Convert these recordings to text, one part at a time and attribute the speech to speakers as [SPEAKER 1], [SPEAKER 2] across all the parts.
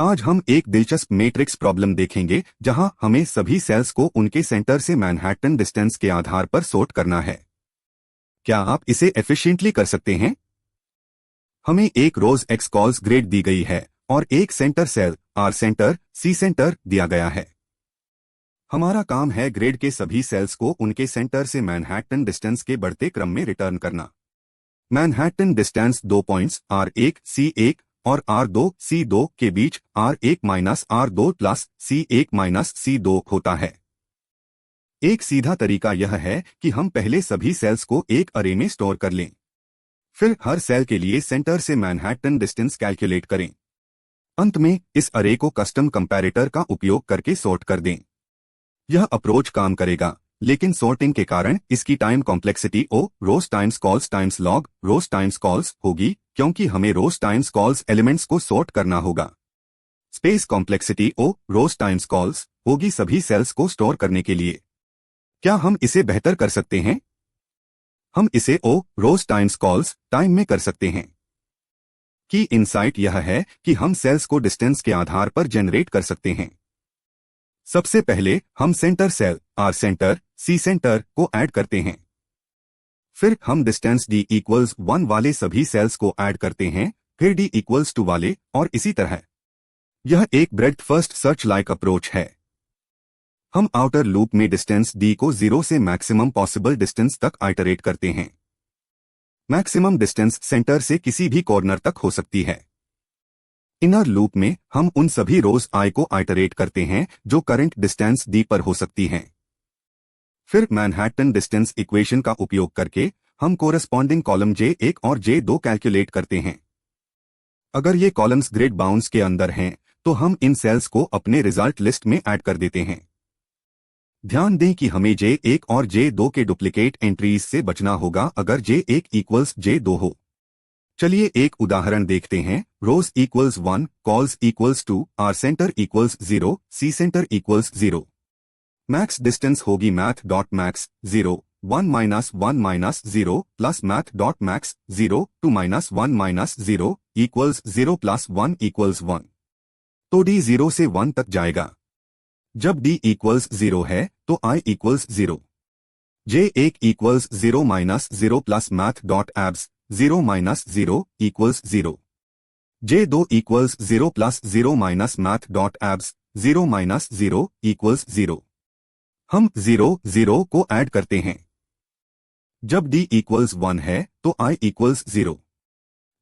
[SPEAKER 1] आज हम एक दिलचस्प मैट्रिक्स प्रॉब्लम देखेंगे जहां हमें सभी सेल्स को उनके सेंटर से मैनहट्टन डिस्टेंस के आधार पर सॉर्ट करना है। क्या आप इसे एफिशिएंटली कर सकते हैं? हमें एक रोज एक्स कॉल्स ग्रिड दी गई है और एक centre cell R centre C centre दिया गया है। हमारा काम है ग्रिड के सभी सेल्स को उनके सेंटर से मैनहट्टन डिस्टेंस के बढ़ते क्रम में रिटर्न करना। Manhattan distance 2 points R1 C1 और R2 C2 के बीच R1 minus R2 plus C1 minus C2 होता है। एक सीधा तरीका यह है कि हम पहले सभी सेल्स को एक अरे में स्टोर कर लें, फिर हर सेल के लिए सेंटर से मैनहट्टन डिस्टेंस कैलकुलेट करें। अंत में इस अरे को कस्टम कंपैरेटर का उपयोग करके सॉर्ट कर दें। यह अप्रोच काम करेगा, लेकिन सॉर्टिंग के कारण इसकी टाइम कॉम्प्लेक्सिटी ओ रोज टाइम्स कॉल्स टाइम्स लॉग रोज टाइम्स कॉल्स होगी, क्योंकि हमें रोज टाइम्स कॉल्स एलिमेंट्स को सॉर्ट करना होगा। स्पेस कॉम्प्लेक्सिटी ओ रोज टाइम्स कॉल्स होगी सभी सेल्स को स्टोर करने के लिए। क्या हम इसे बेहतर कर सकते हैं? हम इसे ओ रोज टाइम्स कॉल्स टाइम में कर सकते हैं। की इनसाइट यह है कि हम सेल्स को डिस्टेंस के आधार पर जनरेट कर सकते हैं। सबसे पहले हम centre cell R centre C centre को ऐड करते हैं। फिर हम डिस्टेंस d इक्वल्स 1 वाले सभी सेल्स को ऐड करते हैं, फिर d इक्वल्स 2 वाले और इसी तरह। यह एक breadth first search like approach है। हम आउटर लूप में डिस्टेंस d को 0 से मैक्सिमम पॉसिबल डिस्टेंस तक आइटरेट करते हैं। मैक्सिमम डिस्टेंस सेंटर से किसी भी कॉर्नर तक हो सकती है। इनर लूप में हम उन सभी रोज i को आइटरेट करते हैं जो करंट डिस्टेंस d पर हो सकती हैं। फिर मैनहट्टन डिस्टेंस इक्वेशन का उपयोग करके हम कोरस्पॉन्डिंग कॉलम J1 और J2 कैलकुलेट करते हैं। अगर ये कॉलम्स ग्रिड बाउंड्स के अंदर हैं, तो हम इन सेल्स को अपने रिजल्ट लिस्ट में ऐड कर देते हैं। ध्यान दें कि हमें J1 और J2 के डुप्लीकेट एंट्रीज से बचना होगा अगर J1 इक्वल्स J2 हो। चलिए एक उदाहरण देखते हैं। Rows equals 1, cols equals 2, R centre equals 0, C centre equals 0। Max distance होगी math dot max 0, 1 minus 1 minus 0 plus math dot max 0, 2 minus 1 minus 0 equals 0 plus 1 equals 1। तो d 0 से 1 तक जाएगा। जब d इक्वल्स 0 है तो i equals 0। J1 equals 0 minus 0 plus math dot abs 0 minus 0 equals 0। J2 equals 0 plus 0 minus math dot abs 0 minus 0 equals 0। हम 0 0 को add करते हैं। जब d इक्वल्स 1 है तो i equals 0।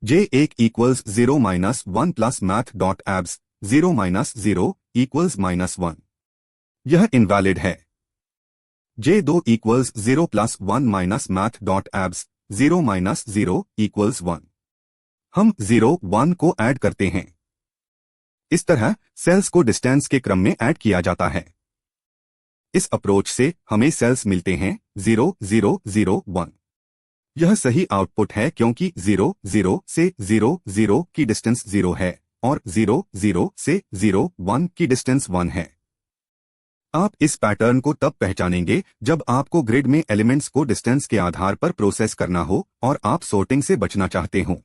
[SPEAKER 1] J1 equals 0 minus 1 plus math dot abs 0 minus 0 equals minus 1। यह invalid है। J2 equals 0 plus 1 minus math dot abs 0 minus 0 equals 1। हम 0 1 को ऐड करते हैं। इस तरह सेल्स को डिस्टेंस के क्रम में ऐड किया जाता है। इस अप्रोच से हमें सेल्स मिलते हैं 0 0 0 1। यह सही आउटपुट है क्योंकि 0 0 से 0 0 की डिस्टेंस 0 है और 0 0 से 0 1 की डिस्टेंस 1 है। आप इस पैटर्न को तब पहचानेंगे जब आपको ग्रिड में एलिमेंट्स को डिस्टेंस के आधार पर प्रोसेस करना हो और आप सॉर्टिंग से बचना चाहते हो।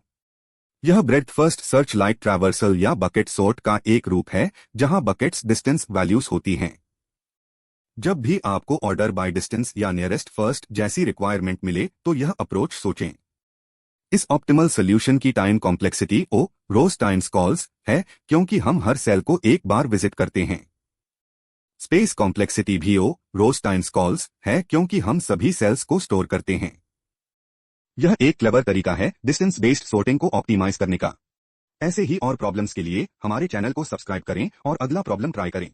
[SPEAKER 1] यह breadth first search like traversal या बकेट सॉर्ट का एक रूप है जहां बकेट्स डिस्टेंस वैल्यूज होती हैं। जब भी आपको ऑर्डर बाय डिस्टेंस या नियरेस्ट फर्स्ट जैसी रिक्वायरमेंट मिले तो यह अप्रोच सोचें। इस ऑप्टिमल सोल्यूशन की टाइम कॉम्प्लेक्सिटी ओ रोज टाइम्स कॉल्स है क्योंकि हम हर सेल को एक बार विजिट करते हैं। स्पेस कॉम्प्लेक्सिटी भी ओ रोज टाइम्स कॉल्स है क्योंकि हम सभी सेल्स को स्टोर करते हैं। यह एक क्लेवर तरीका है डिस्टेंस बेस्ड सॉर्टिंग को ऑप्टिमाइज करने का। ऐसे ही और प्रॉब्लम्स के लिए हमारे चैनल को सब्सक्राइब करें और अगला प्रॉब्लम ट्राई करें।